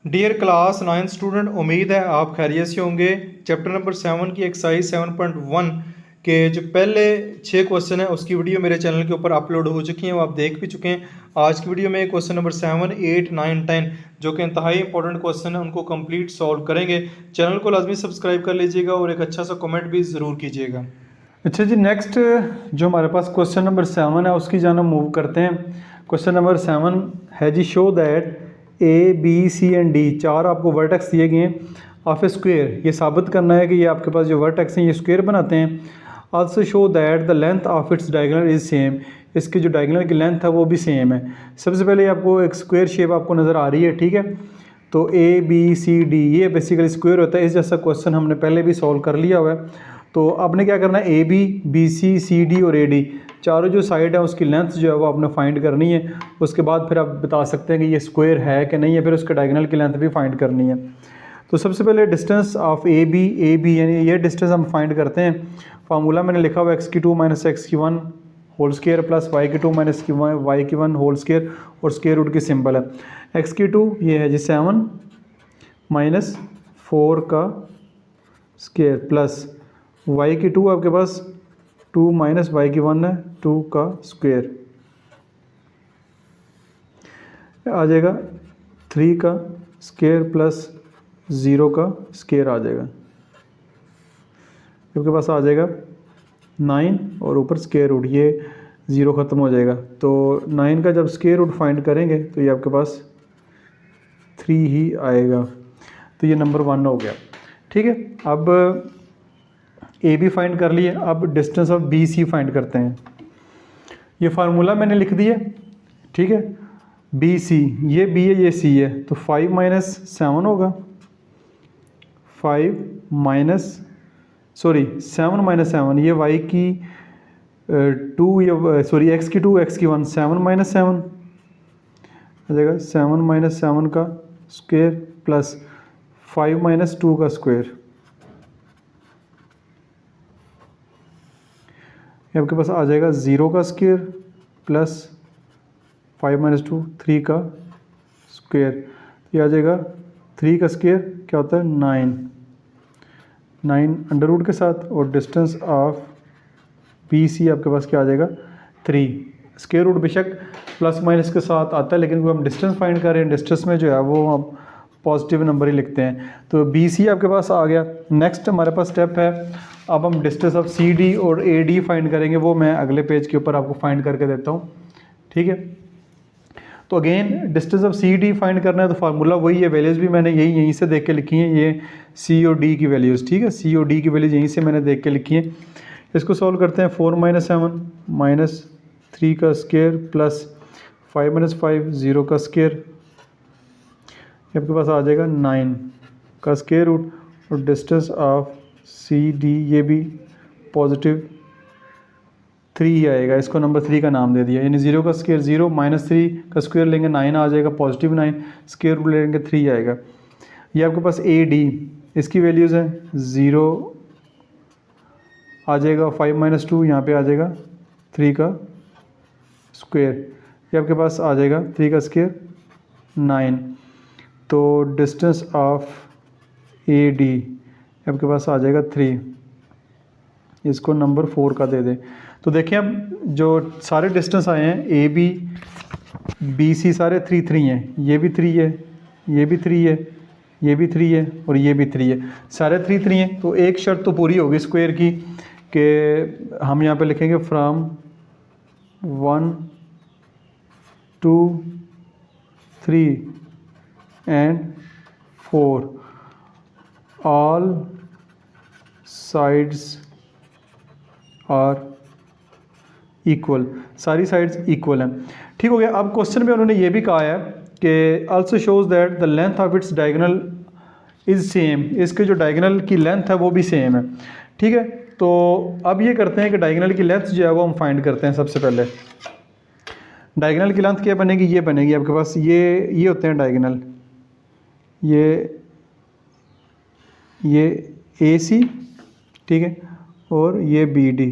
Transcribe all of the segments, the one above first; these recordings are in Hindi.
डियर क्लास 9 स्टूडेंट, उम्मीद है आप खैरियत से होंगे। चैप्टर नंबर 7 की एक्सरसाइज 7.1 के जो पहले 6 क्वेश्चन है उसकी वीडियो मेरे चैनल के ऊपर अपलोड हो चुकी हैं, वो आप देख भी चुके हैं। आज की वीडियो में क्वेश्चन नंबर 7, 8, 9, 10 जो कि इंतहाई इंपॉर्टेंट क्वेश्चन है उनको कंप्लीट सॉल्व करेंगे। चैनल को लाजमी सब्सक्राइब कर लीजिएगा और एक अच्छा सा कमेंट भी ज़रूर कीजिएगा। अच्छा जी, नेक्स्ट जो हमारे पास क्वेश्चन नंबर 7 है उसकी जाना मूव करते हैं। क्वेश्चन नंबर 7 है जी, show that A B C and D, चार आपको वर्टेक्स दिए गए हैं ऑफ ए स्क्वायर। ये साबित करना है कि ये आपके पास जो वर्टेक्स हैं ये स्क्वायर बनाते हैं। Also show that the length of its diagonal is same, इसकी जो डायगोनल की लेंथ है वो भी सेम है। सबसे पहले आपको एक स्क्वायर शेप आपको नज़र आ रही है, ठीक है। तो ए बी सी डी ये बेसिकली स्क्वायर होता है। इस जैसा क्वेश्चन हमने पहले भी सॉल्व कर लिया हुआ है। तो आपने क्या करना है, A B, B C, C D और ए डी चारों जो साइड है उसकी लेंथ जो है वो आपने फाइंड करनी है। उसके बाद फिर आप बता सकते हैं कि ये स्क्वायर है कि नहीं है, फिर उसके डायगोनल की लेंथ भी फाइंड करनी है। तो सबसे पहले डिस्टेंस ऑफ ए बी यानी ये डिस्टेंस हम फाइंड करते हैं। फार्मूला मैंने लिखा हुआ एक्स की 2 माइनस एक्स की 1 होल स्केयर प्लस वाई की 2 माइनस की वाई की 1 होल स्केयर और स्केयर रूट की सिंबल है। एक्स की 2 ये है जी 7 माइनस 4 का स्केयर प्लस y की 2 आपके पास 2 माइनस वाई की 1 है 2 का स्क्वायर आ जाएगा 3 का स्क्वायर प्लस 0 का स्क्वायर आ जाएगा। आपके पास आ जाएगा 9 और ऊपर स्क्वायर रूट, ये 0 ख़त्म हो जाएगा। तो 9 का जब स्क्वायर रूट फाइंड करेंगे तो ये आपके पास 3 ही आएगा। तो ये नंबर 1 हो गया, ठीक है। अब ए बी फाइंड कर लिए, अब distance of B C find करते हैं। ये फार्मूला मैंने लिख दिया, ठीक है। बी सी, ये बी है ये सी है, तो 5 माइनस 7 होगा। 5 माइनस 7 माइनस 7, ये वाई की 2 या सॉरी एक्स की 2 एक्स की 1, 7 माइनस 7 आ जाएगा 7 माइनस 7 का स्क्वायर प्लस 5 माइनस 2 का स्क्वायर। आपके पास आ जाएगा 0 का स्क्वायर प्लस 5 माइनस 2 3 का स्क्वायर। ये आ जाएगा 3 का स्क्वायर क्या होता है 9 अंडर रूट के साथ, और डिस्टेंस ऑफ बी सी आपके पास क्या आ जाएगा 3। स्क्वायर रूट बेशक प्लस माइनस के साथ आता है, लेकिन वो हम डिस्टेंस फाइंड कर रहे हैं, डिस्टेंस में जो है वो हम पॉजिटिव नंबर ही लिखते हैं। तो बी सी आपके पास आ गया। नेक्स्ट हमारे पास स्टेप है, अब हम डिस्टेंस ऑफ सी डी और ए डी फाइंड करेंगे। वो मैं अगले पेज के ऊपर आपको फाइंड करके देता हूँ, ठीक है। तो again distance of C D find करना है, तो फार्मूला वही है, वैल्यूज़ भी मैंने यहीं से देख के लिखी हैं, ये सी और डी की वैल्यूज़, ठीक है। सी और डी की वैल्यूज़ यहीं से मैंने देख के लिखी हैं। इसको सॉल्व करते हैं। 4 माइनस 7 माइनस 3 का स्क्वायर प्लस 5 माइनस 5 0 का स्क्वायर, आपके पास आ जाएगा 9 का स्क्वायर रूट, और डिस्टेंस ऑफ सी डी ये भी पॉजिटिव 3 ही आएगा। इसको नंबर 3 का नाम दे दिया, यानी 0 का स्क्वायर 0 माइनस 3 का स्क्वायर लेंगे 9 आ जाएगा, पॉजिटिव 9 स्क्वायर रूट लेंगे 3 आएगा। ये आपके पास ए डी, इसकी वैल्यूज़ हैं 0 आ जाएगा, 5 माइनस 2 यहाँ पे आ जाएगा 3 का स्क्वायर, ये आपके पास आ जाएगा 3 का स्क्वायर 9। तो डिस्टेंस ऑफ ए डी आपके पास आ जाएगा 3, इसको नंबर 4 का दे दें। तो देखिए अब जो सारे डिस्टेंस आए हैं ए बी बी सी सारे 3 3 हैं, ये भी 3 है, ये भी 3 है, ये भी 3 है और ये भी 3 है, सारे 3 3 हैं। तो एक शर्त तो पूरी होगी स्क्वायर की, कि हम यहाँ पे लिखेंगे from 1 2 3 and 4 all sides are equal, सारी साइड्स इक्वल हैं, ठीक हो गया। अब क्वेश्चन में उन्होंने ये भी कहा है कि also shows that the length of its diagonal is same, इसके जो डायगोनल की लेंथ है वो भी सेम है, ठीक है। तो अब ये करते हैं कि डायगोनल की लेंथ जो है वो हम फाइंड करते हैं। सबसे पहले डायगोनल की लेंथ क्या बनेगी, ये बनेगी आपके पास, ये होते हैं डायगोनल, ये ए सी, ठीक है, और ये बी डी,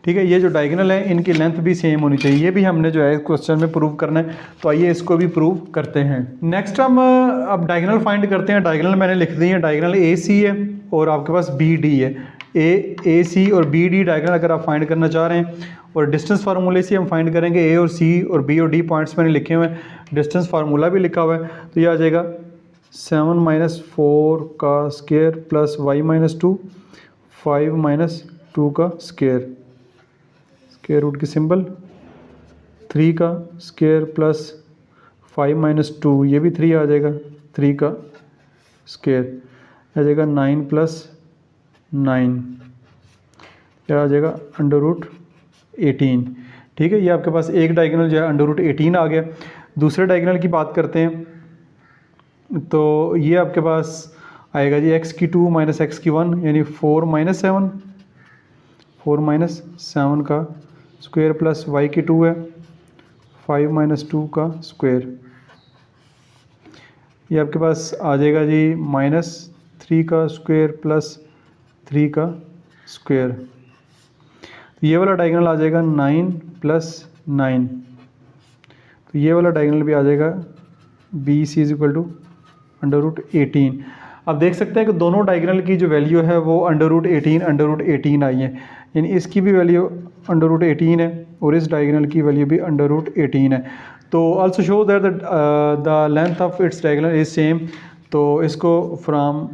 ठीक है। ये जो डायगोनल है इनकी लेंथ भी सेम होनी चाहिए, ये भी हमने जो है क्वेश्चन में प्रूव करना है। तो आइए इसको भी प्रूव करते हैं। नेक्स्ट हम अब डायगोनल फाइंड करते हैं। डायगोनल मैंने लिख दी है, डायगोनल ए सी है और आपके पास बी डी है। ए सी और बी डी डायगोनल अगर आप फाइंड करना चाह रहे हैं, और डिस्टेंस फार्मूले से हम फाइंड करेंगे। ए और सी और बी और डी पॉइंट्स मैंने लिखे हुए हैं, डिस्टेंस फार्मूला भी लिखा हुआ है। तो ये आ जाएगा 7 - 4 का स्क्वायर प्लस y - 2 5 - 2 का स्क्वायर रूट की सिंबल 3 का स्क्वायर प्लस 5 - 2 ये भी 3 आ जाएगा, 3 का स्क्वायर आ जाएगा 9 + 9 क्या आ जाएगा √18। ठीक है, ये आपके पास एक डायगोनल जो है √18 आ गया। दूसरे डायगोनल की बात करते हैं तो ये आपके पास आएगा जी x⁴ - x⁴ यानी 4 - 7 का स्क्वायर प्लस y⁴ है 5 - 2 का स्क्वायर। ये आपके पास आ जाएगा जी -3 का स्क्वायर प्लस 3 का स्क्वायर। तो ये वाला डायगोनल आ जाएगा 9 + 9। तो ये वाला डायगोनल भी आ जाएगा BC = √18। अब देख सकते हैं कि दोनों डायगोनल की जो वैल्यू है वो √18 आई है, यानी इसकी भी वैल्यू √18 है और इस डायगोनल की वैल्यू भी √18 है। तो also show that the length of its diagonal is same. तो इसको फ्रॉम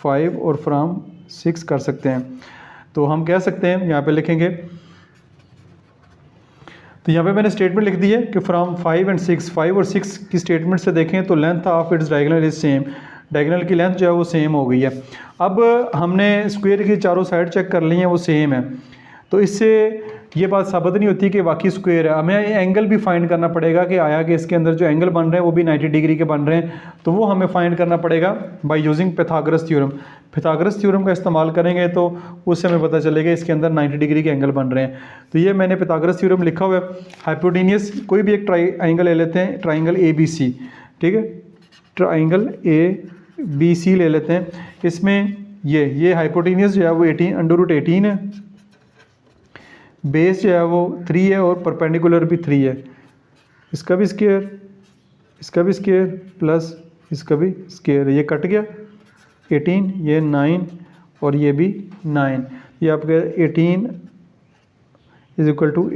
5 और फ्रॉम 6 कर सकते हैं। तो हम कह सकते हैं, यहाँ पे लिखेंगे, तो यहाँ पे मैंने स्टेटमेंट लिख दी है कि फ्रॉम 5 and 6, 5 और 6 की स्टेटमेंट से देखें तो length of its diagonal is same, diagonal की लेंथ जो है वो सेम हो गई है। अब हमने स्क्वायर की चारों साइड चेक कर ली हैं, वो सेम है। तो इससे ये बात साबित नहीं होती कि वाकई स्क्वायर है। हमें एंगल भी फाइंड करना पड़ेगा कि आया कि इसके अंदर जो एंगल बन रहे हैं वो भी 90 डिग्री के बन रहे हैं। तो वो हमें फाइंड करना पड़ेगा by using pythagoras theorem. pythagoras theorem का इस्तेमाल करेंगे तो उससे हमें पता चलेगा इसके अंदर 90 डिग्री के एंगल बन रहे हैं। तो ये मैंने pythagoras थ्योरम लिखा हुआ है। हाइपोटेनियस कोई भी एक ट्राइंगल ले लेते हैं, ट्राइंगल ABC, ठीक है, ट्राइंगल ABC ले लेते हैं। इसमें ये हाइपोटेनियस जो है वो 18 है, बेस जो है वो 3 है और परपेंडिकुलर भी 3 है। इसका भी स्क्वायर, इसका भी स्क्वायर प्लस इसका भी स्क्वायर, ये कट गया 18, ये 9 और ये भी 9, ये आपका 18 =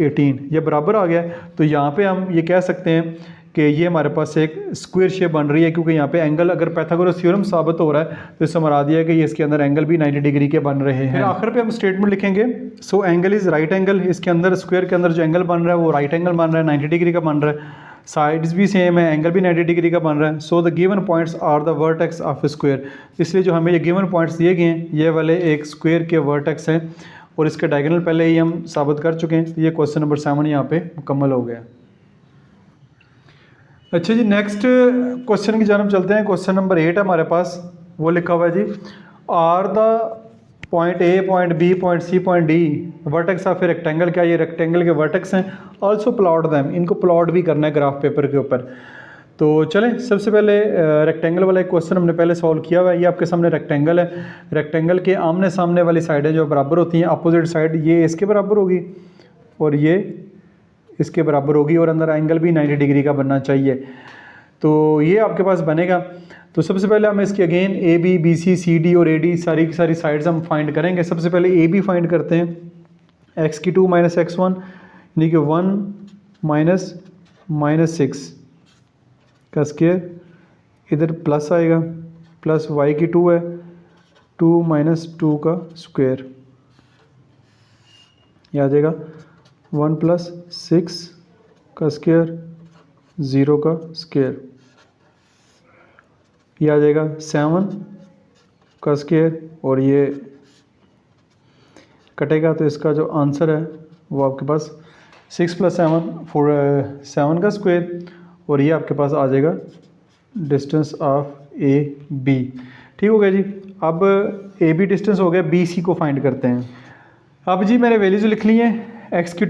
18 ये बराबर आ गया। तो यहाँ पे हम ये कह सकते हैं कि ये हमारे पास एक स्क्वायर शेप बन रही है, क्योंकि यहाँ पे एंगल अगर pythagoras थ्योरम साबित हो रहा है तो इससे मरा दिया कि ये इसके अंदर एंगल भी 90 डिग्री के बन रहे हैं। फिर आखिर पे हम स्टेटमेंट लिखेंगे, so angle is right angle. इसके अंदर स्क्वायर के अंदर जो एंगल बन रहा है वो राइट एंगल बन रहा है, 90 डिग्री का बन रहा है, साइड्स भी सेम है, एंगल भी 90 डिग्री का बन रहा है। So the given points are the vertex of square. इसलिए जो हमें ये गिवन पॉइंट्स दिए गए हैं ये वाले एक स्क्वायर के वर्टेक्स हैं और इसके डायगोनल पहले ही हम साबित कर चुके हैं। तो ये क्वेश्चन नंबर 7 यहाँ पे मुकम्मल हो गया। अच्छा जी, नेक्स्ट क्वेश्चन की जानब चलते हैं। क्वेश्चन नंबर 8 है हमारे पास, वो लिखा हुआ है जी, are the point A, point B, point C, point D vertex of a rectangle. क्या ये रेक्टेंगल के वर्टेक्स हैं? ऑल्सो प्लॉट दैम, इनको प्लॉट भी करना है ग्राफ पेपर के ऊपर। तो चलें, सबसे पहले रेक्टेंगल वाला एक क्वेश्चन हमने पहले सॉल्व किया हुआ है। ये आपके सामने रेक्टेंगल है, रेक्टेंगल के आमने सामने वाली साइडें जो बराबर होती हैं, अपोजिट साइड ये इसके बराबर होगी और ये इसके बराबर होगी और अंदर एंगल भी 90 डिग्री का बनना चाहिए। तो ये आपके पास बनेगा। तो सबसे पहले हम इसकी अगेन AB, BC, CD और AD सारी की सारी साइड्स हम फाइंड करेंगे। सबसे पहले AB फाइंड करते हैं, x⁴ - x1 यानी कि 1 - -6 का स्क्वायर, इधर प्लस आएगा, प्लस y⁴ है 2 - 2 का स्क्वायर, ये आ जाएगा 1 + 6 का स्क्वायर 0 का स्क्वायर, ये आ जाएगा 7 का स्क्वायर और ये कटेगा। तो इसका जो आंसर है वो आपके पास 6 + 7 का स्क्वायर और ये आपके पास आ जाएगा डिस्टेंस ऑफ AB। ठीक हो गया जी। अब AB डिस्टेंस हो गया, BC को फाइंड करते हैं। अब जी मैंने वैल्यूज लिख ली हैं, x⁴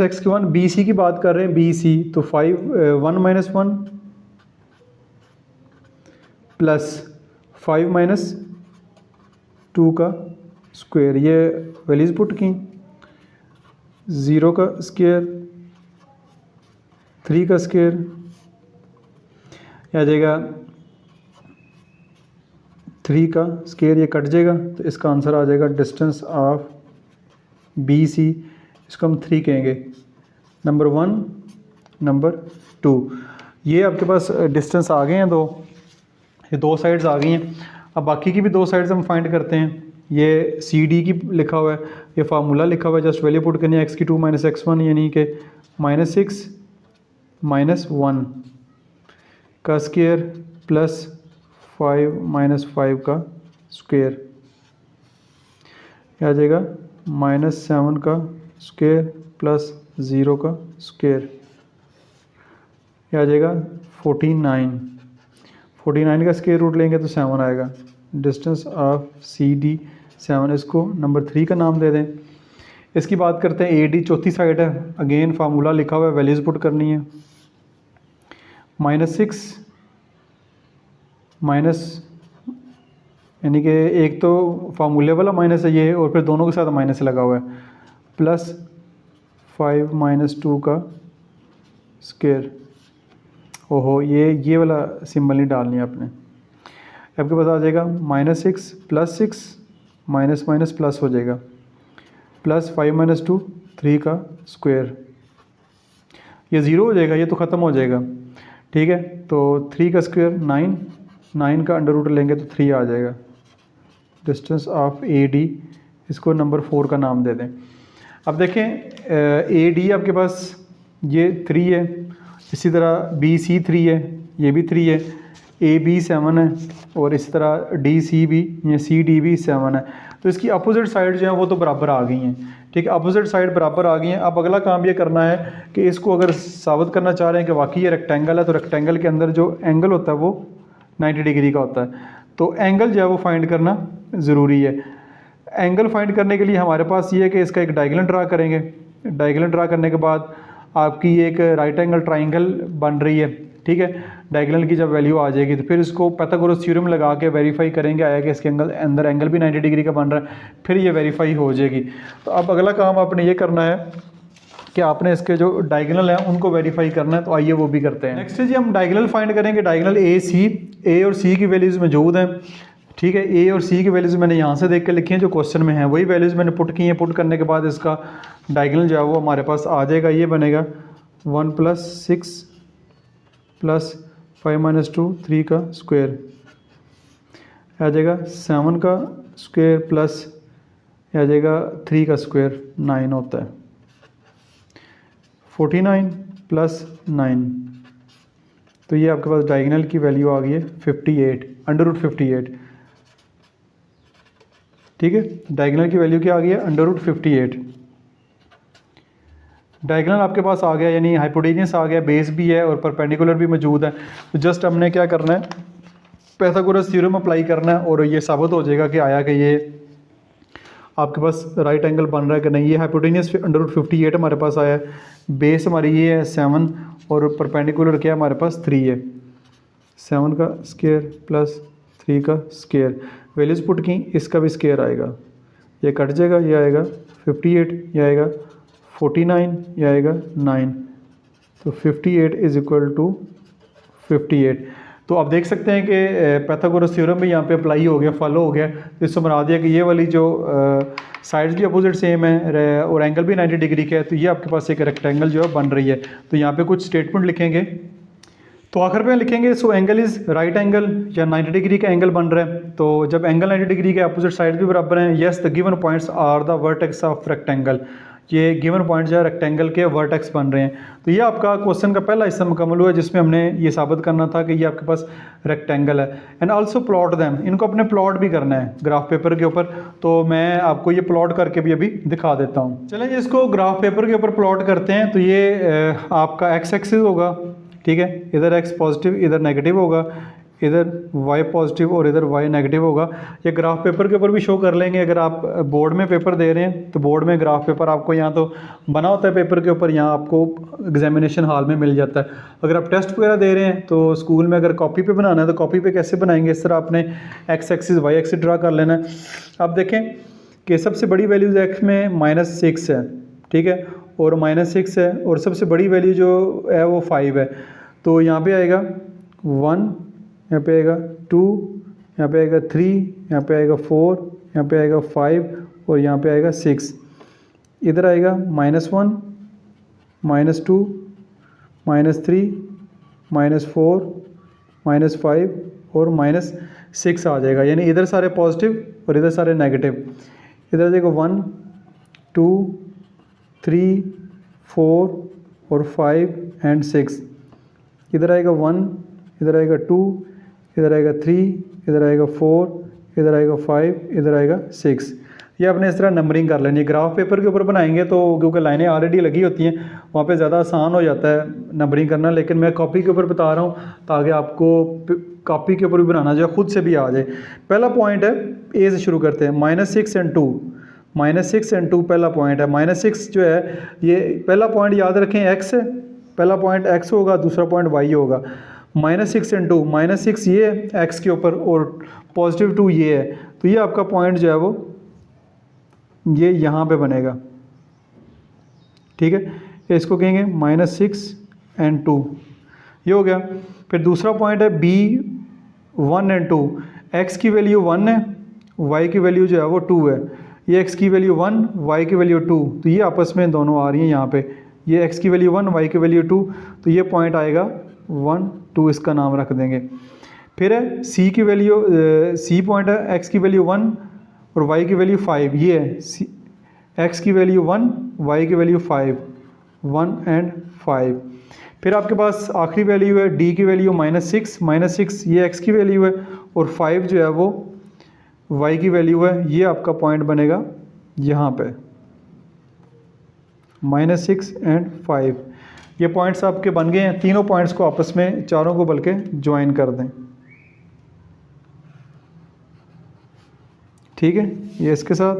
- x1, BC की बात कर रहे हैं, BC तो 1 - 1 प्लस 5 - 2 का स्क्वायर, ये वैल्यूज पुट की 0 का स्क्वायर, 3 का स्क्वायर, आ जाएगा 3 का स्क्वायर, ये कट जाएगा तो इसका आंसर आ जाएगा डिस्टेंस ऑफ बी सी, इसको हम 3 कहेंगे, नंबर 1, नंबर 2। ये आपके पास डिस्टेंस आ गए हैं दो, ये दो साइड्स आ गई हैं। अब बाकी की भी दो साइड्स हम फाइंड करते हैं। ये सी डी की लिखा हुआ है, ये फार्मूला लिखा हुआ है, जस्ट वैल्यू पुट करनी है x की 2 माइनस x1 यानी कि -6 माइनस 1 का स्क्वायर प्लस 5 माइनस 5 का स्क्वायर, आ जाएगा -7 का स्क्वायर प्लस 0 का स्क्वायर, आ जाएगा 49 का स्क्वायर रूट लेंगे तो 7 आएगा। डिस्टेंस ऑफ सी डी 7, इसको नंबर 3 का नाम दे दें। इसकी बात करते हैं ए डी, चौथी साइड है, अगेन फार्मूला लिखा हुआ है, वैल्यूज़ पुट करनी है। -6 माइनस यानी कि एक तो फार्मूले वाला माइनस है ये, और फिर दोनों के साथ माइनस लगा हुआ है, प्लस 5 माइनस 2 का स्क्वायर। ओहो, ये वाला सिंबल नहीं डालनी है आपने। आपके पास आ जाएगा -6 प्लस 6 माइनस माइनस प्लस हो जाएगा, प्लस 5 माइनस 2 3 का स्क्वायर, ये 0 हो जाएगा, ये तो ख़त्म हो जाएगा। ठीक है, तो 3 का स्क्वायर 9 का अंडर रूट लेंगे तो 3 आ जाएगा। डिस्टेंस ऑफ ए डी, इसको नंबर 4 का नाम दे दें। अब देखें ए डी आपके पास ये 3 है, इसी तरह बी सी 3 है, ये भी 3 है, ए बी 7 है, और इसी तरह डी सी भी या सी डी भी 7 है। तो इसकी अपोजिट साइड जो है वो तो बराबर आ गई हैं। ठीक है, अपोजिट साइड बराबर आ गई हैं। अब अगला काम ये करना है कि इसको अगर साबित करना चाह रहे हैं कि वाकई ये रेक्टेंगल है, तो रेक्टेंगल के अंदर जो एंगल होता है वो 90 डिग्री का होता है। तो एंगल जो है वो फाइंड करना ज़रूरी है। एंगल फाइंड करने के लिए हमारे पास ये है कि इसका एक डायगोनल ड्रा करेंगे। डायगोनल ड्रा करने के बाद आपकी एक राइट एंगल ट्राइंगल बन रही है। ठीक है, डायगोनल की जब वैल्यू आ जाएगी तो फिर इसको पाइथागोरस थ्योरम लगा के वेरीफाई करेंगे, आया कि इसके अंदर एंगल भी 90 डिग्री का बन रहा है, फिर ये वेरीफाई हो जाएगी। तो अब अगला काम आपने ये करना है कि आपने इसके जो डायगोनल हैं उनको वेरीफाई करना है। तो आइए वो भी करते हैं। नेक्स्ट जी हम डायगोनल फाइंड करेंगे। डायगोनल ए सी, ए और सी की वैल्यूज़ मौजूद हैं। ठीक है, ए और सी की वैल्यूज़ मैंने यहाँ से देख के लिखी हैं, जो क्वेश्चन में हैं वही वैल्यूज़ मैंने पुट की हैं। पुट करने के बाद इसका डायगोनल जो है वो हमारे पास आ जाएगा, ये बनेगा 1 + 6 + 5 माइनस 2 3 का स्क्वायर, आ जाएगा 7 का स्क्वायर प्लस आ जाएगा 3 का स्क्वायर, 9 होता है। 49 + 9, तो ये आपके पास डायगोनल की वैल्यू आ गई है 58, √58। ठीक है, डायगोनल की वैल्यू क्या आ गई है, √58। डायगोनल आपके पास आ गया, यानी हाइपोटेन्यूस आ गया, बेस भी है और परपेंडिकुलर भी मौजूद है। तो जस्ट हमने क्या करना है, पाइथागोरस थ्योरम अप्लाई करना है और ये साबित हो जाएगा कि आया कि ये आपके पास राइट एंगल बन रहा है कि नहीं। ये हाइपोटेन्यूस √58 हमारे पास आया है, बेस हमारी ये है 7 और परपेंडिकुलर क्या हमारे पास 3 है। 7 का स्क्वायर प्लस 3 का स्क्वायर, वैल्यूज़ पुट की, इसका भी स्क्वायर आएगा, ये कट जाएगा, ये आएगा 58, ये आएगा 49, ये आएगा 9। तो 58 = 58। तो आप देख सकते हैं कि पाइथागोरस थ्योरम भी यहाँ पे अप्लाई हो गया, फॉलो हो गया। तो इससे बना दिया कि ये वाली जो साइड्स भी अपोजिट सेम है और एंगल भी 90 डिग्री का है, तो ये आपके पास एक रेक्टेंगल जो है बन रही है। तो यहाँ पे कुछ स्टेटमेंट लिखेंगे, तो आखिर में लिखेंगे so angle is right angle, या 90 डिग्री का एंगल बन रहा है। तो जब एंगल 90 डिग्री के अपोजिट साइड भी बराबर हैं, yes the given points are the vertex of rectangle, ये गिवन पॉइंट जो है रेक्टेंगल के वर्टेक्स बन रहे हैं। तो ये आपका क्वेश्चन का पहला हिस्सा मुकम्मल हुआ, जिसमें हमने ये साबित करना था कि ये आपके पास रेक्टेंगल है। एंड आल्सो प्लॉट देम, इनको अपने प्लॉट भी करना है ग्राफ पेपर के ऊपर। तो मैं आपको ये प्लॉट करके भी अभी दिखा देता हूँ। चलें इसको ग्राफ पेपर के ऊपर प्लॉट करते हैं। तो ये आपका एक्स एक्सिस होगा, ठीक है, इधर x पॉजिटिव इधर नेगेटिव होगा, इधर y पॉजिटिव और इधर y नेगेटिव होगा। ये ग्राफ पेपर के ऊपर भी शो कर लेंगे। अगर आप बोर्ड में पेपर दे रहे हैं तो बोर्ड में ग्राफ पेपर आपको यहाँ तो बना होता है पेपर के ऊपर, यहाँ आपको एग्जामिनेशन हॉल में मिल जाता है। अगर आप टेस्ट वगैरह दे रहे हैं तो स्कूल में अगर कॉपी पे बनाना है तो कॉपी पे कैसे बनाएंगे, इस तरह आपने x axis y axis draw कर लेना है। अब देखें कि सबसे बड़ी वैल्यूज़ x में -6 है, ठीक है, और -6 है, और सबसे बड़ी वैल्यू जो है वो 5 है। तो यहाँ पे आएगा 1, यहाँ पे आएगा 2, यहाँ पे आएगा 3, यहाँ पे आएगा 4, यहाँ पे आएगा 5 और यहाँ पे आएगा 6। इधर आएगा -1, -2, -3, -4, -5 और -6 आ जाएगा, यानी इधर सारे पॉजिटिव और इधर सारे नेगेटिव। इधर आ जाएगा 1, 2, 3, 4 और 5 एंड 6। इधर आएगा 1, इधर आएगा 2, इधर आएगा 3, इधर आएगा 4, इधर आएगा 5, इधर आएगा 6। ये आपने इस तरह नंबरिंग कर लेनी है। ग्राफ पेपर के ऊपर बनाएंगे तो क्योंकि लाइनें ऑलरेडी लगी होती हैं वहाँ पे ज़्यादा आसान हो जाता है नंबरिंग करना, लेकिन मैं कॉपी के ऊपर बता रहा हूँ ताकि आपको कॉपी के ऊपर भी बनाना जो खुद से भी आ जाए। पहला पॉइंट है, ए से शुरू करते हैं, -6 एंड 2, -6 एंड 2 पहला पॉइंट है। -6 जो है ये पहला पॉइंट याद रखें x है, पहला पॉइंट x होगा, दूसरा पॉइंट y होगा। -6 एंड 2, -6 ये है x के ऊपर और +2 ये है, तो ये आपका पॉइंट जो है वो ये यहाँ पे बनेगा, ठीक है। इसको कहेंगे -6 एंड 2, ये हो गया। फिर दूसरा पॉइंट है b 1 एंड 2, x की वैल्यू 1 है, y की वैल्यू जो है वो 2 है। ये x की वैल्यू 1, y की वैल्यू 2, तो ये आपस में दोनों आ रही हैं यहाँ पे। ये x की वैल्यू 1, y की वैल्यू 2, तो ये पॉइंट आएगा 1, 2, इसका नाम रख देंगे। फिर है c की वैल्यू, c पॉइंट है, x की वैल्यू 1 और y की वैल्यू 5, ये है x की वैल्यू 1, y की वैल्यू 5, 1 एंड 5। फिर आपके पास आखिरी वैल्यू है d की वैल्यू -6 ये x की वैल्यू है और 5 जो है वो y की वैल्यू है। ये आपका पॉइंट बनेगा यहाँ पे -6 एंड 5। ये पॉइंट्स आपके बन गए हैं। तीनों पॉइंट्स को आपस में चारों को बल्कि ज्वाइन कर दें, ठीक है। ये इसके साथ,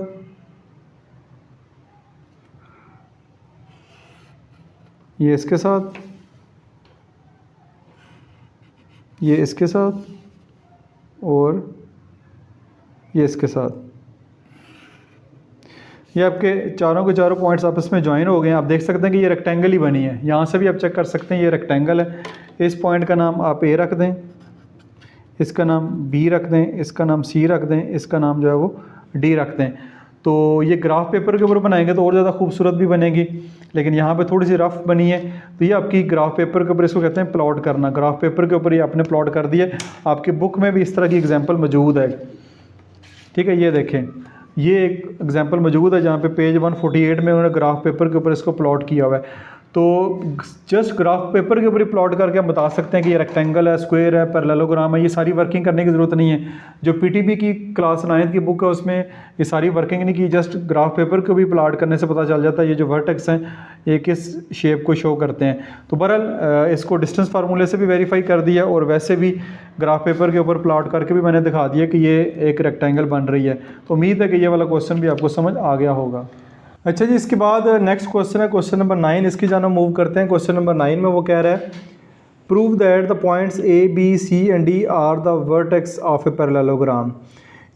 ये इसके साथ, ये इसके साथ और ये इसके साथ। ये आपके चारों के चारों पॉइंट्स आपस में ज्वाइन हो गए हैं। आप देख सकते हैं कि ये रेक्टेंगल ही बनी है। यहाँ से भी आप चेक कर सकते हैं ये रेक्टेंगल है। इस पॉइंट का नाम आप ए रख दें, इसका नाम बी रख दें, इसका नाम सी रख दें, इसका नाम जो है वो डी रख दें। तो ये ग्राफ पेपर के ऊपर बनाएंगे तो और ज़्यादा खूबसूरत भी बनेगी, लेकिन यहाँ पे थोड़ी सी रफ बनी है। तो ये आपकी ग्राफ पेपर के ऊपर, इसको कहते हैं प्लॉट करना। ग्राफ पेपर के ऊपर ये आपने प्लॉट कर दिया। आपकी बुक में भी इस तरह की एग्जांपल मौजूद है, ठीक है। ये देखें, ये एक एग्जांपल मौजूद है जहाँ पे पेज 148 में उन्होंने ग्राफ पेपर के ऊपर इसको प्लॉट किया हुआ है। तो जस्ट ग्राफ पेपर के ऊपर ही प्लॉट करके हम बता सकते हैं कि ये रेक्टेंगल है, स्क्वायर है, पैरेललोग्राम है। ये सारी वर्किंग करने की ज़रूरत नहीं है। जो पीटीबी की क्लास 9 की बुक है उसमें ये सारी वर्किंग नहीं की, जस्ट ग्राफ पेपर को भी प्लॉट करने से पता चल जाता है ये जो वर्टेक्स हैं ये किस शेप को शो करते हैं। तो बहरहाल इसको डिस्टेंस फार्मूले से भी वेरीफाई कर दिया और वैसे भी ग्राफ पेपर के ऊपर प्लॉट करके भी मैंने दिखा दिया कि ये एक रेक्टेंगल बन रही है। तो उम्मीद है कि ये वाला क्वेश्चन भी आपको समझ आ गया होगा। अच्छा जी, इसके बाद नेक्स्ट क्वेश्चन है क्वेश्चन नंबर 9। इसकी जाना मूव करते हैं। क्वेश्चन नंबर 9 में वो कह रहा है prove that the points A B C and D are the vertex of a parallelogram.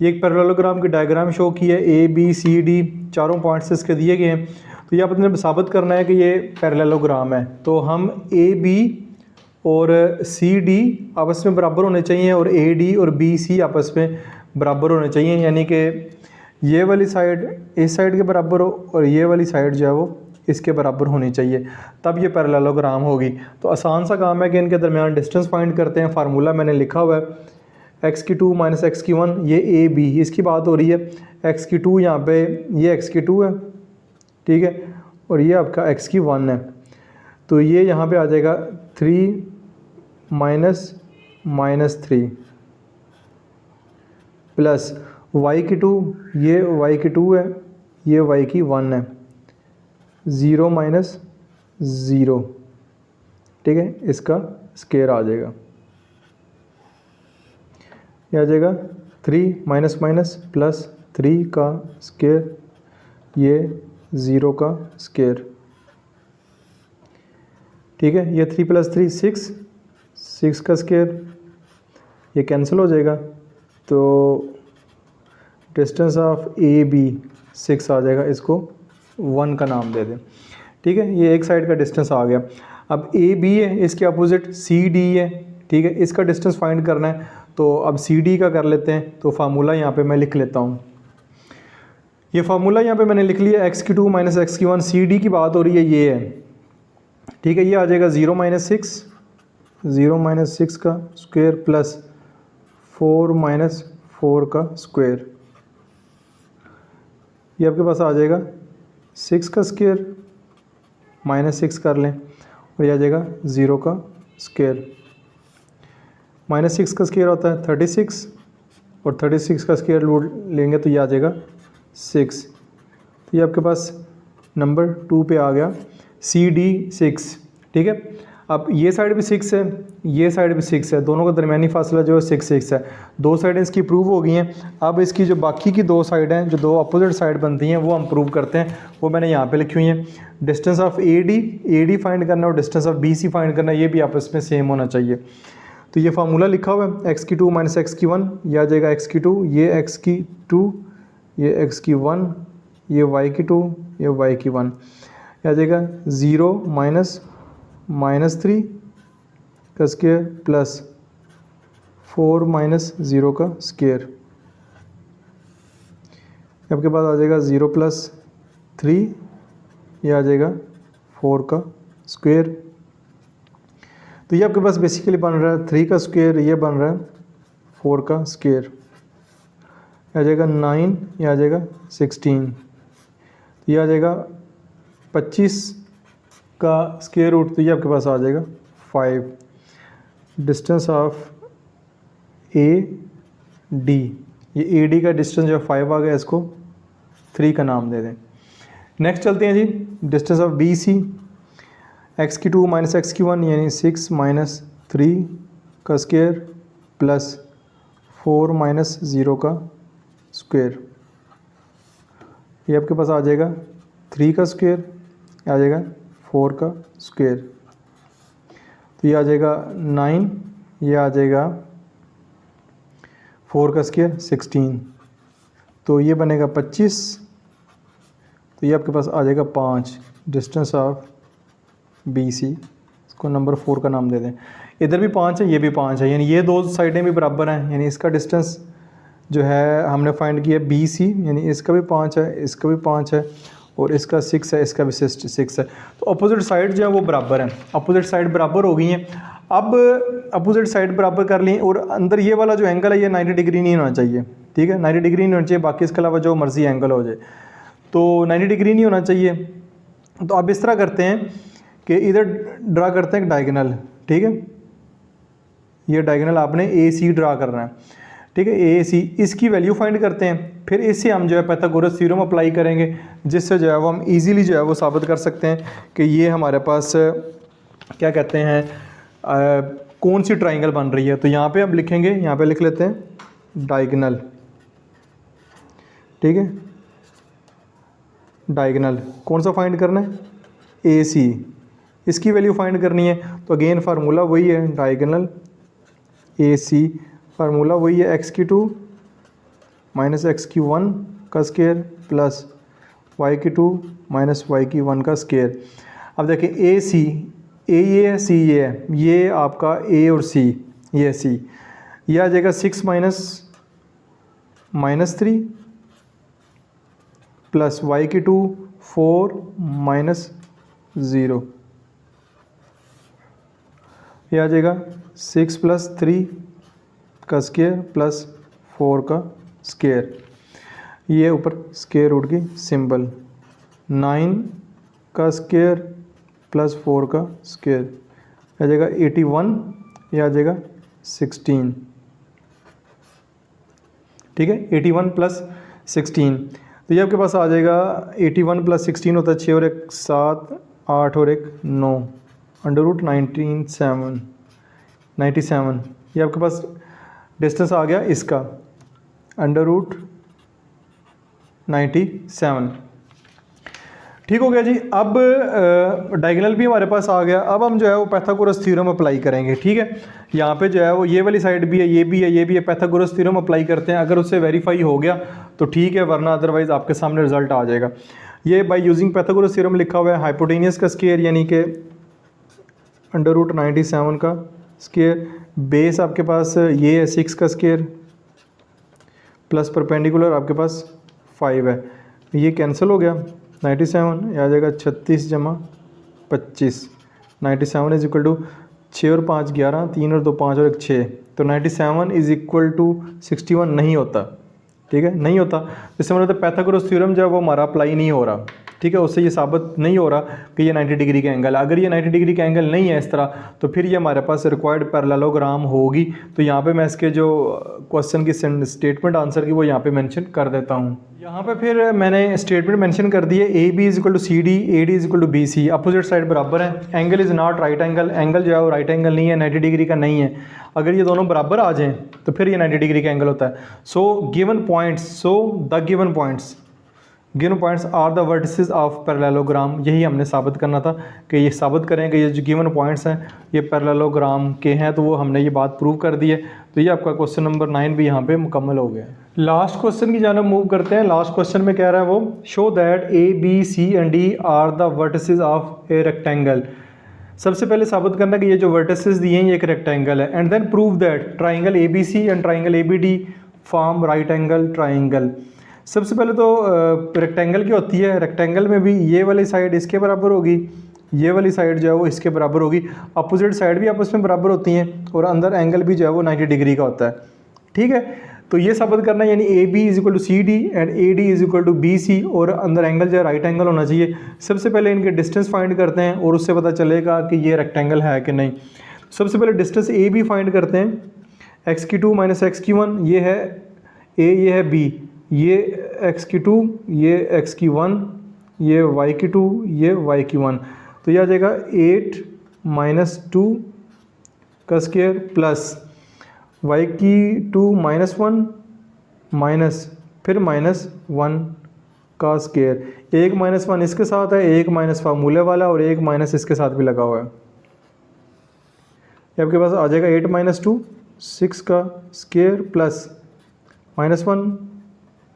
ये एक पैरेललोग्राम की डायग्राम शो की है। ए बी सी डी चारों पॉइंट्स इसके दिए गए हैं। तो ये आपने साबित करना है कि ये पैरेललोग्राम है। तो हम ए बी और सी डी आपस में बराबर होने चाहिए और ए डी और बी सी आपस में बराबर होने चाहिए, यानी कि ये वाली साइड इस साइड के बराबर हो और ये वाली साइड जो है वो इसके बराबर होनी चाहिए, तब ये पैरेललोग्राम होगी। तो आसान सा काम है कि इनके दरमियान डिस्टेंस फाइंड करते हैं। फार्मूला मैंने लिखा हुआ है x की 2 माइनस x की 1, ये ए बी इसकी बात हो रही है। x की 2 यहाँ पे ये x की 2 है, ठीक है, और ये आपका x की 1 है। तो ये यहाँ पे आ जाएगा 3 माइनस 3 प्लस y की 2, ये y की 2 है, ये y की 1 है, 0 माइनस 0, ठीक है, इसका स्केयर आ जाएगा। ये आ जाएगा 3 माइनस माइनस प्लस 3 का स्केयर, ये 0 का स्केयर, ठीक है। ये 3 प्लस 3 6 का स्केयर, ये कैंसिल हो जाएगा। तो डिस्टेंस ऑफ ए बी 6 आ जाएगा, इसको 1 का नाम दे दें। ठीक है, ये एक साइड का डिस्टेंस आ गया। अब ए बी है, इसके अपोजिट सी डी है। ठीक है, इसका डिस्टेंस फाइंड करना है, तो अब सी डी का कर लेते हैं। तो फार्मूला यहाँ पे मैं लिख लेता हूँ। ये फार्मूला यहाँ पे मैंने लिख लिया, एक्स की 2 माइनस एक्स की 1। सी डी की बात हो रही है, ये है। ठीक है, ये आ जाएगा 0 माइनस 6 का स्क्वायर प्लस 4 माइनस 4 का स्क्वायर। ये आपके पास आ जाएगा 6 का स्क्वायर माइनस 6 कर लें, और ये आ जाएगा 0 का स्क्वायर। माइनस 6 का स्क्वायर होता है 36, और 36 का स्क्वायर रूट लेंगे तो ये आ जाएगा 6। तो ये आपके पास नंबर 2 पे आ गया, सी डी 6। ठीक है, अब ये साइड भी 6 है, ये साइड भी 6 है, दोनों का दरमियानी फासला जो है 6 है। दो साइडें इसकी प्रूव हो गई हैं। अब इसकी जो बाकी की दो साइड हैं, जो दो अपोजिट साइड बनती हैं, वो हम प्रूव करते हैं। वो मैंने यहाँ पे लिखी हुई हैं। Distance of A D find करना और distance of B C find करना, ये भी आपस में सेम होना चाहिए। तो ये फार्मूला लिखा हुआ है, एक्स की 2 माइनस एक्स की 1, यह आ जाएगा एक्स की 2, ये एक्स की 2, ये एक्स की 1, ये वाई की 2, ये वाई की 1। यह आ जाएगा 0 माइनस 3 का स्क्वायर प्लस 4 माइनस 0 का स्क्वायर। आपके पास आ जाएगा 0 प्लस 3, ये आ जाएगा 4 का स्क्वायर। तो ये आपके पास बेसिकली बन रहा है 3 का स्क्वायर, ये बन रहा है 4 का स्क्वायर। आ जाएगा 9, ये आ जाएगा 16, तो ये आ जाएगा 25 का स्क्वायर रूट, तो ये आपके पास आ जाएगा 5। डिस्टेंस ऑफ ए डी, ये ए डी का डिस्टेंस जो 5 आ गया, इसको 3 का नाम दे दें। नेक्स्ट चलते हैं जी, distance of B C, x की 2 माइनस एक्स की 1, यानी 6 माइनस 3 का स्क्वायर प्लस 4 माइनस 0 का स्क्वायर। ये आपके पास आ जाएगा 3 का स्क्वायर, आ जाएगा 4 का स्क्वायर। तो ये आ जाएगा 9, ये आ जाएगा 4 का स्क्वायर 16, तो ये बनेगा 25। तो ये आपके पास आ जाएगा 5। डिस्टेंस ऑफ बी सी, इसको नंबर 4 का नाम दे दें। इधर भी 5 है, ये भी 5 है, यानी ये दो साइडें भी बराबर हैं। यानी इसका डिस्टेंस जो है हमने फाइंड किया बी सी, यानी इसका भी 5 है, इसका भी 5 है, और इसका 6 है, इसका भी 6 है। तो अपोजिट साइड जो है वो बराबर है, अपोजिट साइड बराबर हो गई हैं। अब अपोजिट साइड बराबर कर ली, और अंदर ये वाला जो एंगल है ये 90 डिग्री नहीं होना चाहिए। ठीक है, 90 डिग्री नहीं होना चाहिए, बाकी इसके अलावा जो मर्जी एंगल हो जाए, तो 90 डिग्री नहीं होना चाहिए। तो अब इस तरह करते हैं कि इधर ड्रा करते हैं एक डायगोनल। ठीक है, ये डायगोनल आपने ए सी ड्रा करना है। ठीक है, ए सी, इसकी वैल्यू फाइंड करते हैं, फिर इससे हम जो है पाइथागोरस थ्योरम अप्लाई करेंगे, जिससे जो है वो हम इजीली जो है वो साबित कर सकते हैं कि ये हमारे पास क्या कहते हैं कौन सी ट्राइंगल बन रही है। तो यहाँ पे अब लिखेंगे, यहाँ पे लिख लेते हैं डायगोनल। ठीक है, डायगोनल कौन सा फाइंड करना है, ए सी, इसकी वैल्यू फाइंड करनी है। तो अगेन फार्मूला वही है, डायगोनल ए सी, फार्मूला वही है, एक्स की 2 माइनस एक्स की 1 का स्क्वायर प्लस वाई की 2 माइनस वाई की 1 का स्क्वायर। अब देखिए ए सी, ए ये है, सी ये है, ये आपका ए और सी, ये सी, ये आ जाएगा 6 माइनस 3 प्लस वाई की 2 4 माइनस 0, ये आ जाएगा 6 प्लस 3 का स्क्वायर प्लस 4 का स्क्वायर। ये ऊपर स्क्वायर रूट की सिंबल, 9 का स्क्वायर प्लस 4 का स्क्वायर, आ जाएगा 81, ये आ जाएगा 16। ठीक है, 81 प्लस 16, तो ये आपके पास आ जाएगा 81 प्लस 16 होता है 6 और 1 7, 8 और 1 9, अंडर रूट 97। ये आपके पास डिस्टेंस आ गया इसका, अंडर रूट 97। ठीक हो गया जी। अब डायगोनल भी हमारे पास आ गया। अब हम जो है वो पाइथागोरस थ्योरम अप्लाई करेंगे। ठीक है, यहाँ पे जो है वो ये वाली साइड भी है, ये भी है, ये भी है। पाइथागोरस थ्योरम अप्लाई करते हैं, अगर उससे वेरीफाई हो गया तो ठीक है, वरना अदरवाइज़ आपके सामने रिजल्ट आ जाएगा। ये बाय यूजिंग पैथागोरस थ्योरम लिखा हुआ है, हाइपोटेनियस का स्क्वायर यानी कि √97 का स्क्वायर, बेस आपके पास ये है 6 का स्क्वायर प्लस परपेंडिकुलर आपके पास 5 है, ये कैंसिल हो गया 97, ये आ जाएगा 36 जमा 25, 97 इज इक्वल टू 6 और 5 11, 3 और 2 5 और 1 6, तो 97 इज इक्वल टू 61 नहीं होता, ठीक है, नहीं होता। इससे मतलब पैथागोरस थ्योरम जो है वो हमारा अप्लाई नहीं हो रहा, ठीक है, उससे ये साबित नहीं हो रहा कि ये 90 डिग्री का एंगल है। अगर ये 90 डिग्री का एंगल नहीं है इस तरह, तो फिर ये हमारे पास रिक्वायर्ड पैरेललोग्राम होगी। तो यहाँ पे मैं इसके जो क्वेश्चन की स्टेटमेंट आंसर की वो यहाँ पे मेंशन कर देता हूँ। यहाँ पे फिर मैंने स्टेटमेंट मेंशन कर दी है, A B is equal to C D, A D is equal to B C, opposite side बराबर है, angle is not right angle, angle जो है वो राइट एंगल नहीं है, 90 डिग्री का नहीं है। अगर ये दोनों बराबर आ जाएँ तो फिर ये 90 डिग्री का एंगल होता है। So given points are the vertices of parallelogram, यही हमने साबित करना था कि ये साबित करें कि ये जो गिवन पॉइंट्स हैं ये पैरेललोग्राम के हैं, तो वो हमने ये बात प्रूव कर दी है। तो ये आपका क्वेश्चन नंबर 9 भी यहाँ पे मुकम्मल हो गया। लास्ट क्वेश्चन की जानब मूव करते हैं। लास्ट क्वेश्चन में कह रहा है वो, show that A B C and D are the vertices of a rectangle. सबसे पहले साबित करना कि ये जो वर्टिसेस दिए हैं ये एक रेक्टेंगल है, and then prove that triangle A B C and triangle A B D form right angle triangle. सबसे पहले तो रेक्टेंगल क्या होती है, रेक्टेंगल में भी ये वाली साइड इसके बराबर होगी, ये वाली साइड जो है वो इसके बराबर होगी, अपोजिट साइड भी आपस में बराबर होती हैं, और अंदर एंगल भी जो है वो 90 डिग्री का होता है, ठीक है। तो ये साबित करना है, यानी A B is equal to C D and A D is equal to B C, और अंदर एंगल जो है राइट एंगल होना चाहिए। सबसे पहले इनके डिस्टेंस फाइंड करते हैं और उससे पता चलेगा कि ये रेक्टेंगल है कि नहीं। सबसे पहले डिस्टेंस ए बी फाइंड करते हैं, एक्स की 2 माइनस एक्स की 1, ये है ए, ये है बी, ये x की 2, ये x की 1, ये y की 2, ये y की 1, तो यह आ जाएगा 8 माइनस 2 का स्क्वायर प्लस y की 2 माइनस 1 माइनस फिर माइनस 1 का स्क्वायर। एक माइनस 1 इसके साथ है, एक माइनस फार्मूले वाला, और एक माइनस इसके साथ भी लगा हुआ है। ये आपके पास आ जाएगा 8 माइनस 2 6 का स्क्वायर प्लस माइनस 1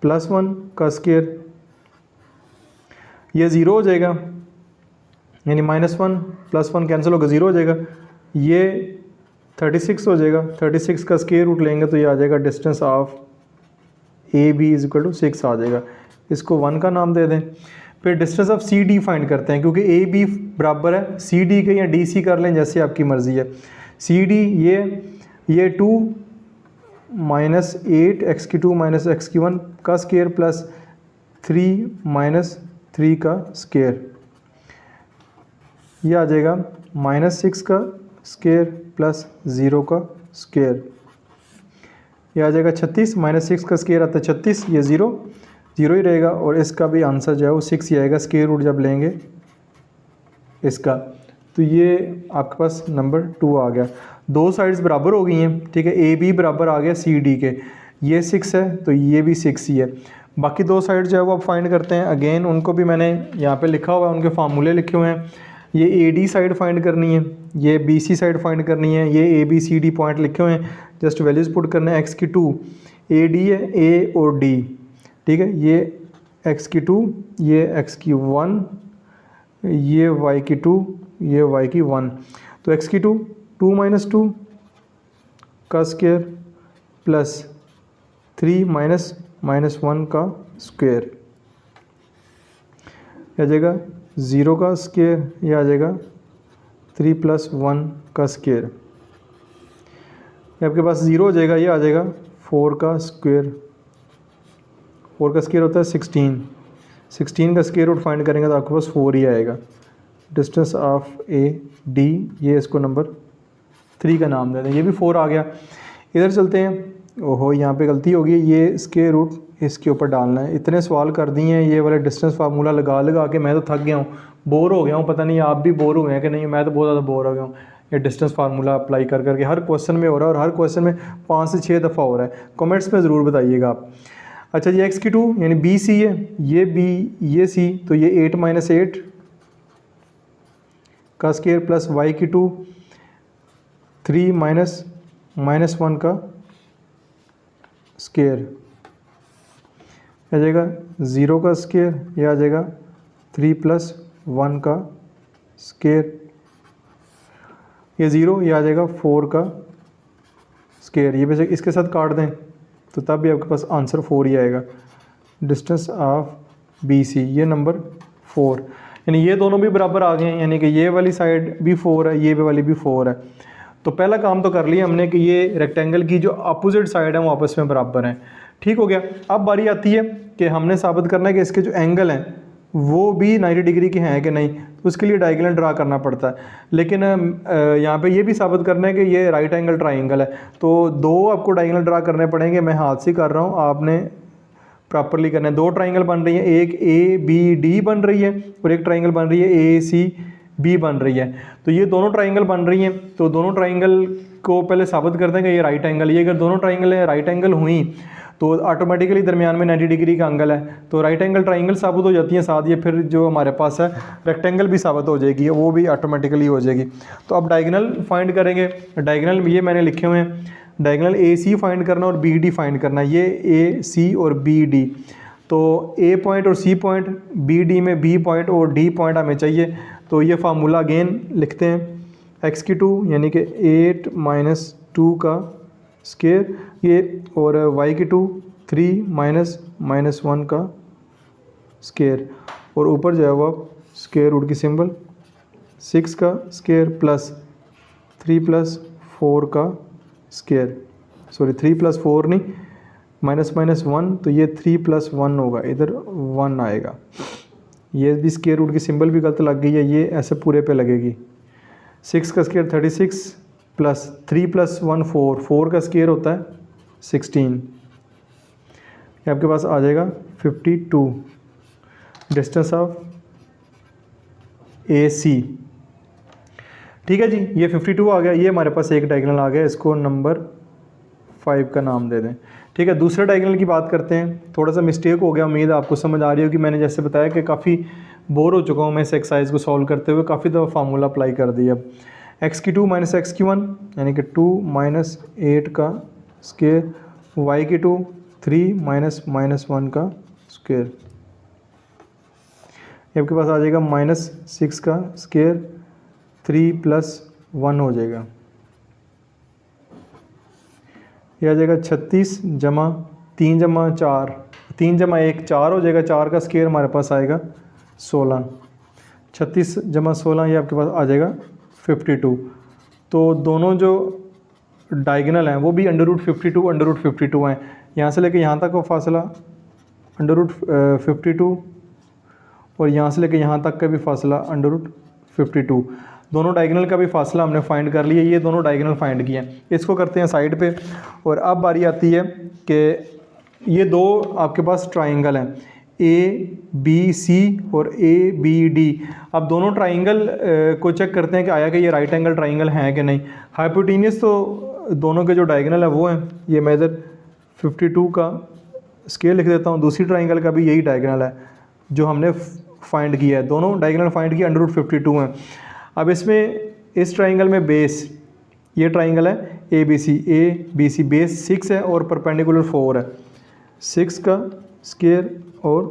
प्लस 1 का स्क्वायर, ये 0 हो जाएगा, यानी माइनस 1 प्लस 1 कैंसिल होगा, 0 हो जाएगा, ये 36 हो जाएगा, 36 का स्क्वायर रूट लेंगे तो ये आ जाएगा distance of A B is equal to 6 आ जाएगा, इसको 1 का नाम दे दें। फिर distance of C D find करते हैं, क्योंकि ए बी बराबर है सी डी के, या डी सी कर लें जैसे आपकी मर्ज़ी है। सी डी ये 2 माइनस 8 एक्स की 2 माइनस एक्स की 1 का स्क्वायर प्लस 3 माइनस 3 का स्क्वायर, यह आ जाएगा माइनस 6 का स्क्वायर प्लस 0 का स्क्वायर, यह आ जाएगा 36, माइनस 6 का स्क्वायर आता है 36, ये 0 ही रहेगा, और इसका भी आंसर जो है वो 6 ही आएगा स्क्वायर रूट जब लेंगे इसका। तो ये आपके पास नंबर 2 आ गया। दो साइड्स बराबर हो गई हैं, ठीक है, ए बी बराबर आ गया सी डी के, ये 6 है तो ये भी 6 ही है। बाकी दो साइड जो है वो आप फाइंड करते हैं, अगेन उनको भी मैंने यहाँ पे लिखा हुआ है, उनके फार्मूले लिखे हुए हैं। ये ए डी साइड फाइंड करनी है, ये बी सी साइड फाइंड करनी है, ये A B C D point लिखे हुए हैं, जस्ट वैल्यूज़ पुट करना है। एक्स की 2 ए डी है, ए और डी, ठीक है, ये एक्स की 2, ये एक्स की 1, ये वाई की 2, ये वाई की 1, तो एक्स की 2 माइनस 2 का स्क्वायर प्लस 3 माइनस 1 का स्क्वायर, आ जाएगा 0 का स्क्वायर, यह आ जाएगा 3 प्लस 1 का स्क्वायर, आपके पास 0 हो जाएगा, ये आ जाएगा 4 का स्क्वायर। 4 का स्क्वायर होता है 16 का स्क्वायर रूट फाइंड करेंगे तो आपके पास 4 ही आएगा। डिस्टेंस ऑफ ए डी, ये इसको नंबर 3 का नाम दे दें, ये भी 4 आ गया। इधर चलते हैं। ओहो, यहाँ पे गलती होगी, ये स्क्वायर रूट इसके ऊपर डालना है। इतने सवाल कर दिए हैं, ये वाले डिस्टेंस फार्मूला लगा के मैं तो थक गया हूँ, बोर हो गया हूँ। पता नहीं आप भी बोर हुए हैं कि नहीं, मैं तो बहुत ज़्यादा बोर हो गया हूँ। ये डिस्टेंस फार्मूला अप्लाई कर करके हर क्वेश्चन में हो रहा है, और हर क्वेश्चन में 5 से 6 दफ़ा हो रहा है। कमेंट्स में ज़रूर बताइएगा आप। अच्छा, ये एक्स की 2 यानी बी सी है, ये बी, ये सी, तो ये 8 माइनस 8 का स्क्वायर प्लस वाई की 2 3 माइनस 1 का स्क्वायर, आ जाएगा 0 का स्क्वायर, यह आ जाएगा 3+1 का स्केयर, ये 0, ये आ जाएगा 4 का स्केयर। ये वैसे इसके साथ काट दें तो तब भी आपके पास आंसर 4 ही आएगा। डिस्टेंस ऑफ BC, ये नंबर 4, यानी ये दोनों भी बराबर आ गए हैं, यानी कि ये वाली साइड भी 4 है, ये वाली भी 4 है। तो पहला काम तो कर लिया हमने कि ये रेक्टेंगल की जो अपोजिट साइड है वो आपस में बराबर हैं। ठीक हो गया। अब बारी आती है कि हमने साबित करना है कि इसके जो एंगल हैं वो भी 90 डिग्री के हैं कि नहीं, तो उसके लिए डायगोनल ड्रा करना पड़ता है। लेकिन यहाँ पे ये भी साबित करना है कि ये राइट एंगल ट्राइंगल है, तो 2 आपको डायगोनल ड्रा करने पड़ेंगे। मैं हाथ से कर रहा हूँ, आपने प्रॉपरली करना है। 2 ट्राइंगल बन रही है, एक ABD बन रही है और एक ट्राइंगल बन रही है ACB बन रही है। तो ये दोनों ट्राइंगल बन रही हैं, तो दोनों ट्राइंगल को पहले साबित कर दें कि ये राइट एंगल, ये अगर दोनों ट्राइंगल राइट एंगल हुई तो ऑटोमेटिकली दरमियान में 90 डिग्री का एंगल है, तो राइट एंगल ट्राइंगल साबित हो जाती है। साथ ये फिर जो हमारे पास है रेक्टेंगल भी साबित हो जाएगी, वो भी ऑटोमेटिकली हो जाएगी। तो अब डायगोनल फाइंड करेंगे। डायगोनल ये मैंने लिखे हुए हैं, डायगोनल AC फाइंड करना और BD फाइंड करना। ये AC और BD, तो A पॉइंट और C पॉइंट, BD में B पॉइंट और D पॉइंट हमें चाहिए। तो ये फार्मूला अगेन लिखते हैं, x की 2 यानी कि 8 - 2 का स्केयर, ये और y की 2 3 - -1 का स्केयर, और ऊपर जो है वो स्केयर रूट की सिंबल 6 का स्केयर प्लस 3 + 4 का स्केयर, सॉरी 3 + 4 नहीं, -1, तो ये 3 + 1 होगा, इधर 1 आएगा। ये भी स्केयर रूट की सिंबल भी गलत लग गई है, ये ऐसे पूरे पे लगेगी। 6 का स्केयर 36 प्लस 3 + 1 4, 4 का स्केयर होता है 16, ये आपके पास आ जाएगा 52। डिस्टेंस ऑफ AC, ठीक है जी, ये 52 आ गया। ये हमारे पास एक डायगोनल आ गया, इसको नंबर 5 का नाम दे दें। ठीक है, दूसरे डायगोनल की बात करते हैं। थोड़ा सा मिस्टेक हो गया, उम्मीद है आपको समझ आ रही होगी। मैंने जैसे बताया कि काफ़ी बोर हो चुका हूँ मैं इस एक्सरसाइज को सॉल्व करते हुए, काफ़ी दफ़ा फार्मूला अप्लाई कर दिया। x की 2 - x की 1 यानी कि 2 - 8 का स्केयर, y की 2 3 - -1 का स्केयर, ये आपके पास आ जाएगा -6 का स्केयर 3 + 1 हो जाएगा, ये आ जाएगा 36 जमा 3 जमा 4, 3 जमा 1 4 हो जाएगा, 4 का स्केयर हमारे पास आएगा 16, 36 जमा 16 ये आपके पास आ जाएगा 52। तो दोनों जो डायगोनल हैं वो भी √52 हैं। यहाँ से लेके यहाँ तक का फासला √52 और यहाँ से लेके यहाँ तक का भी फासला √52। दोनों डायगोनल का भी फासला हमने फाइंड कर लिया। ये दोनों डायगोनल फाइंड किए हैं, इसको करते हैं साइड पे। और अब बारी आती है कि ये दो आपके पास ट्राइंगल हैं ABC और ABD। अब दोनों ट्राइंगल को चेक करते हैं कि आया कि ये राइट एंगल ट्राइंगल हैं कि नहीं। हाइपोटेनियस तो दोनों के जो डायगोनल है वो हैं, ये मैं इधर 52 का स्केयर लिख देता हूँ। दूसरी ट्राइंगल का भी यही डायगोनल है जो हमने फाइंड किया है, दोनों डायगोनल फाइंड किया √52 हैं। अब इसमें इस ट्राइंगल में बेस, ये ट्राइंगल है ABC बेस 6 है और परपेंडिकुलर 4 है, 6 का स्केयर और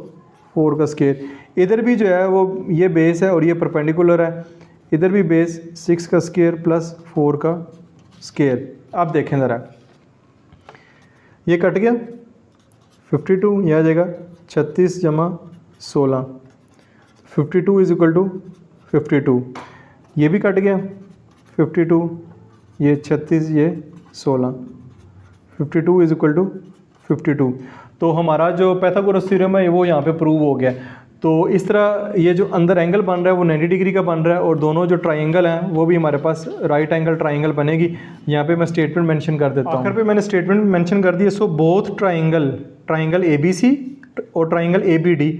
4 का स्केयर। इधर भी जो है वो ये बेस है और ये परपेंडिकुलर है, इधर भी बेस 6 का स्केयर प्लस 4 का स्केयर। आप देखें ज़रा, ये कट गया 52, यह आ जाएगा 36 जमा 16, 52 = 52। ये भी कट गया 52, ये 36, ये 16, 52 = 52। तो हमारा जो पाइथागोरस थ्योरम है वो यहाँ पे प्रूव हो गया। तो इस तरह ये जो अंदर एंगल बन रहा है वो 90 डिग्री का बन रहा है और दोनों जो ट्राइंगल हैं वो भी हमारे पास राइट एंगल ट्राइंगल बनेगी। यहाँ पे मैं स्टेटमेंट मेंशन कर देता हूँ, आखिर पे मैंने स्टेटमेंट मेंशन कर दिया। सो बोथ ट्राइंगल ABC और ट्राइंगल ABD,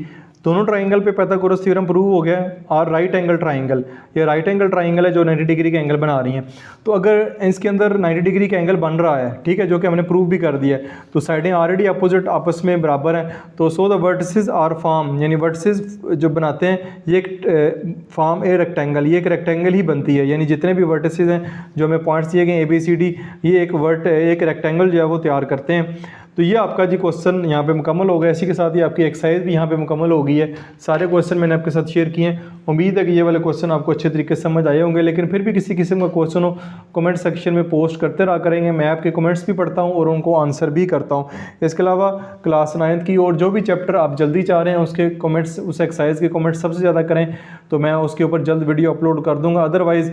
दोनों ट्राइंगल पे पाइथागोरस थ्योरम प्रूव हो गया है। और राइट एंगल ट्राइंगल, ये राइट एंगल ट्राइंगल है जो 90 डिग्री का एंगल बना रही हैं। तो अगर इसके अंदर 90 डिग्री का एंगल बन रहा है, ठीक है, जो कि हमने प्रूव भी कर दिया है, तो साइडें ऑलरेडी अपोजिट आपस में बराबर हैं। तो so the vertices are form, यानी वर्टिसेस जो बनाते हैं ये एक फॉर्म ए रेक्टेंगल, ये एक रेक्टेंगल ही बनती है। यानी जितने भी वर्टिसेस हैं जो हमें पॉइंट्स दिए गए ABCD, ये एक रेक्टेंगल जो है वो तैयार करते हैं। तो ये आपका जी क्वेश्चन यहाँ पे मुकम्मल हो गया। इसी के साथ ही आपकी एक्सरसाइज भी यहाँ पे मुकम्मल हो गई है। सारे क्वेश्चन मैंने आपके साथ शेयर किए हैं। उम्मीद है कि ये वाले क्वेश्चन आपको अच्छे तरीके से समझ आए होंगे, लेकिन फिर भी किसी किस्म का क्वेश्चन हो कमेंट सेक्शन में पोस्ट करते रहा करेंगे। मैं आपके कमेंट्स भी पढ़ता हूँ और उनको आंसर भी करता हूँ। इसके अलावा क्लास 9th की और जो भी चैप्टर आप जल्दी चाह रहे हैं उसके कमेंट्स, उस एक्सरसाइज के कमेंट्स सबसे ज़्यादा करें तो मैं उसके ऊपर जल्द वीडियो अपलोड कर दूंगा। अदरवाइज़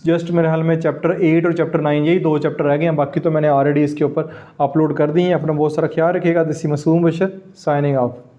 जस्ट मेरे हाल में चैप्टर 8 और चैप्टर 9 यही 2 चैप्टर रह गए हैं, बाकी तो मैंने ऑलरेडी इसके ऊपर अपलोड कर दी हैं। अपना बहुत सारा ख्याल रखिएगा। दिस इज मासूम बशर साइनिंग ऑफ।